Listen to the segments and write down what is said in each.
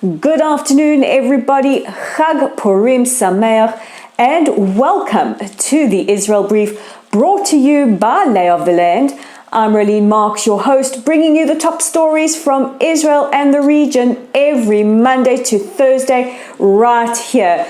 Good afternoon, everybody. Chag Purim Sameach, and welcome to the Israel Brief, brought to you by Lay of the Land. I'm Raylene Marks, your host, bringing you the top stories from Israel and the region every Monday to Thursday right here.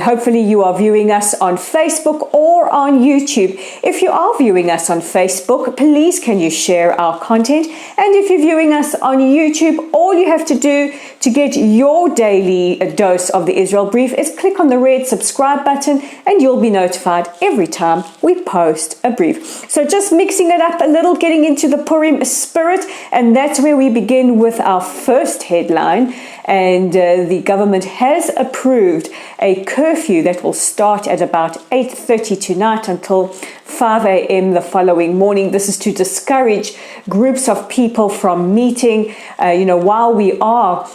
Hopefully you are viewing us on Facebook or on YouTube. If you are viewing us on Facebook, please can you share our content? And if you're viewing us on YouTube, all you have to do to get your daily dose of the Israel Brief is click on the red subscribe button and you'll be notified every time we post a brief. So just mixing it up a little, getting into the Purim spirit, and that's where we begin with our first headline. And the government has approved a curfew that will start at about 8:30 tonight until 5 a.m. the following morning. This is to discourage groups of people from meeting. While we are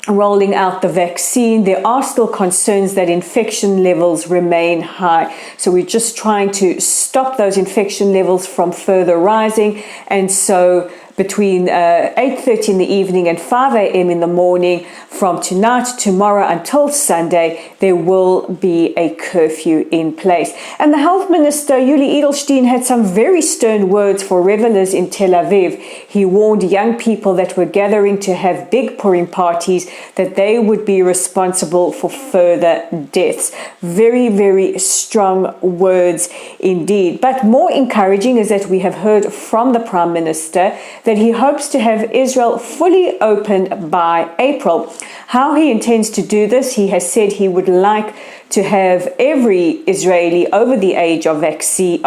rolling out the vaccine, there are still concerns that infection levels remain high. So we're just trying to stop those infection levels from further rising. And so between 8:30 in the evening and 5 a.m. in the morning, from tonight, tomorrow until Sunday, there will be a curfew in place. And the Health Minister, Yuli Edelstein, had some very stern words for revelers in Tel Aviv. He warned young people that were gathering to have big Purim parties that they would be responsible for further deaths. Very, very strong words indeed. But more encouraging is that we have heard from the Prime Minister that he hopes to have Israel fully opened by April. How he intends to do this, he has said he would like to have every Israeli over the age of 16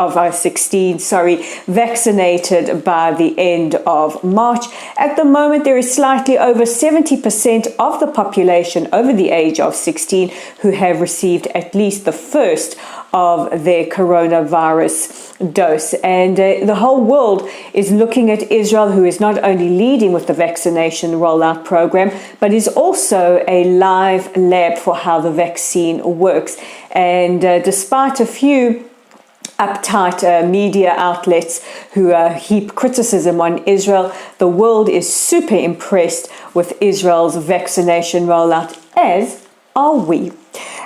vaccinated by the end of March. At the moment, there is slightly over 70% of the population over the age of 16 who have received at least the first of their coronavirus dose. And the whole world is looking at Israel, who is not only leading with the vaccination rollout program, but is also a live lab for how the vaccine works. And despite a few uptight media outlets who heap criticism on Israel, the world is super impressed with Israel's vaccination rollout, as are we.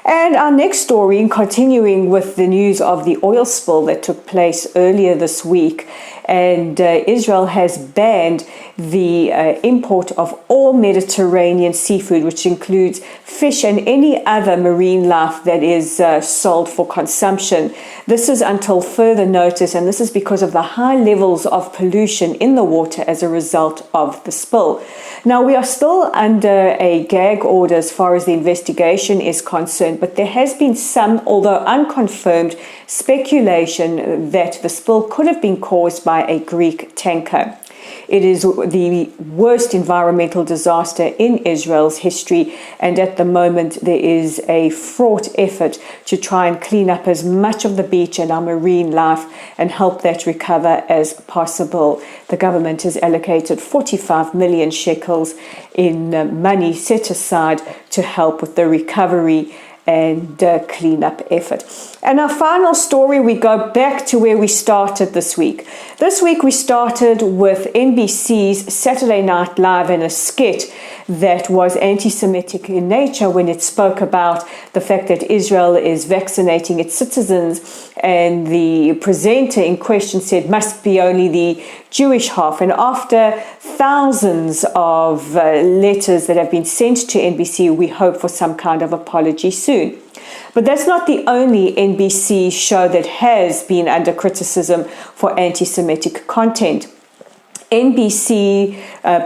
And our next story, continuing with the news of the oil spill that took place earlier this week, and Israel has banned the import of all Mediterranean seafood, which includes fish and any other marine life that is sold for consumption. This is until further notice, and this is because of the high levels of pollution in the water as a result of the spill. Now, we are still under a gag order as far as the investigation is concerned, but there has been some, although unconfirmed, speculation that the spill could have been caused by a Greek tanker. It is the worst environmental disaster in Israel's history, and at the moment there is a fraught effort to try and clean up as much of the beach and our marine life and help that recover as possible. The government has allocated 45 million shekels in money set aside to help with the recovery and cleanup effort. And our final story, we go back to where we started this week. This week we started with NBC's Saturday Night Live and a skit that was anti-Semitic in nature when it spoke about the fact that Israel is vaccinating its citizens, and the presenter in question said must be only the Jewish half. And after thousands of letters that have been sent to NBC, we hope for some kind of apology soon. But that's not the only NBC show that has been under criticism for anti-Semitic content. NBC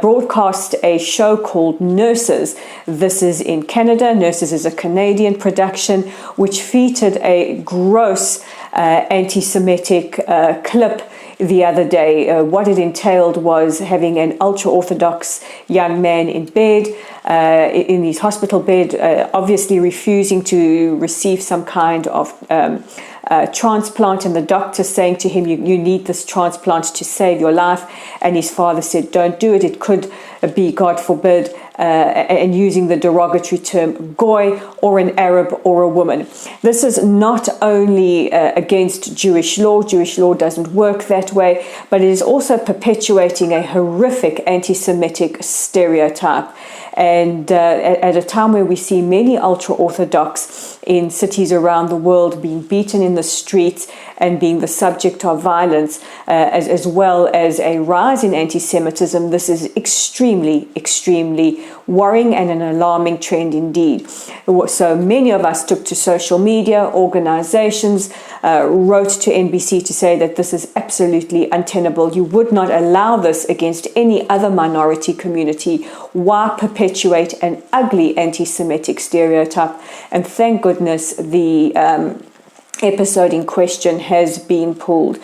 broadcast a show called Nurses. This is in Canada. Nurses is a Canadian production which featured a gross anti-Semitic clip the other day. What it entailed was having an ultra-Orthodox young man in bed, in his hospital bed, obviously refusing to receive some kind of transplant, and the doctor saying to him, you need this transplant to save your life. And his father said, don't do it. It could be, God forbid, and using the derogatory term goy or an Arab or a woman. This is not only against Jewish law doesn't work that way, but it is also perpetuating a horrific anti-Semitic stereotype. And at a time where we see many ultra-Orthodox in cities around the world being beaten in the streets and being the subject of violence, as well as a rise in anti-Semitism, this is extremely, extremely worrying and an alarming trend indeed. So many of us took to social media, organizations wrote to NBC to say that this is absolutely untenable. You would not allow this against any other minority community. Why perpetuate an ugly anti-Semitic stereotype? And thank goodness the episode in question has been pulled.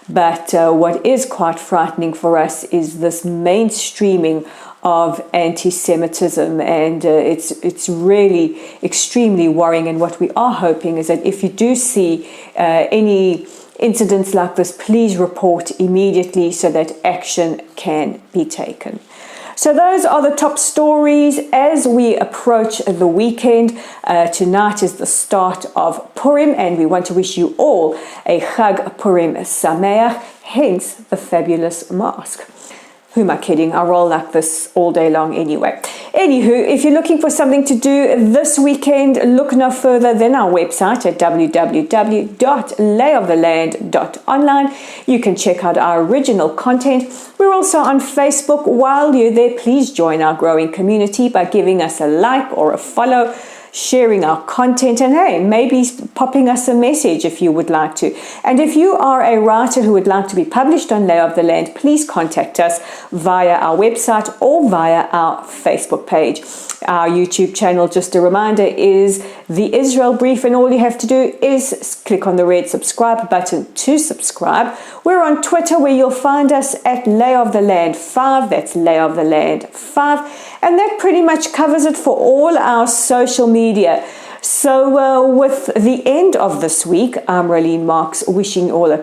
But what is quite frightening for us is this mainstreaming of anti-Semitism, and it's really extremely worrying. And what we are hoping is that if you do see any incidents like this, please report immediately so that action can be taken. So those are the top stories as we approach the weekend. Tonight is the start of Purim, and we want to wish you all a Chag Purim Sameach, hence the fabulous mask. Who am I kidding? I roll like this all day long anyway. Anywho, if you're looking for something to do this weekend, look no further than our website at www.layoftheland.online. You can check out our original content. We're also on Facebook. While you're there, please join our growing community by giving us a like or a follow, sharing our content, and hey, maybe popping us a message if you would like to. And if you are a writer who would like to be published on Lay of the Land, please contact us via our website or via our Facebook page. Our YouTube channel, just a reminder, is The Israel Brief, and all you have to do is click on the red subscribe button to subscribe. We're on Twitter, where you'll find us at Lay of the Land 5, that's Lay of the Land 5, and that pretty much covers it for all our social media. So with the end of this week, I'm Rolene Marks wishing you all a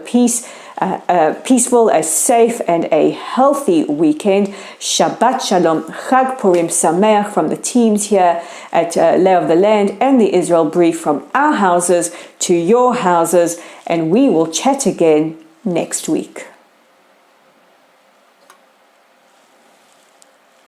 peaceful, a safe and a healthy weekend. Shabbat Shalom, Chag Purim Sameach from the teams here at Lay of the Land and the Israel Brief, from our houses to your houses, and we will chat again next week.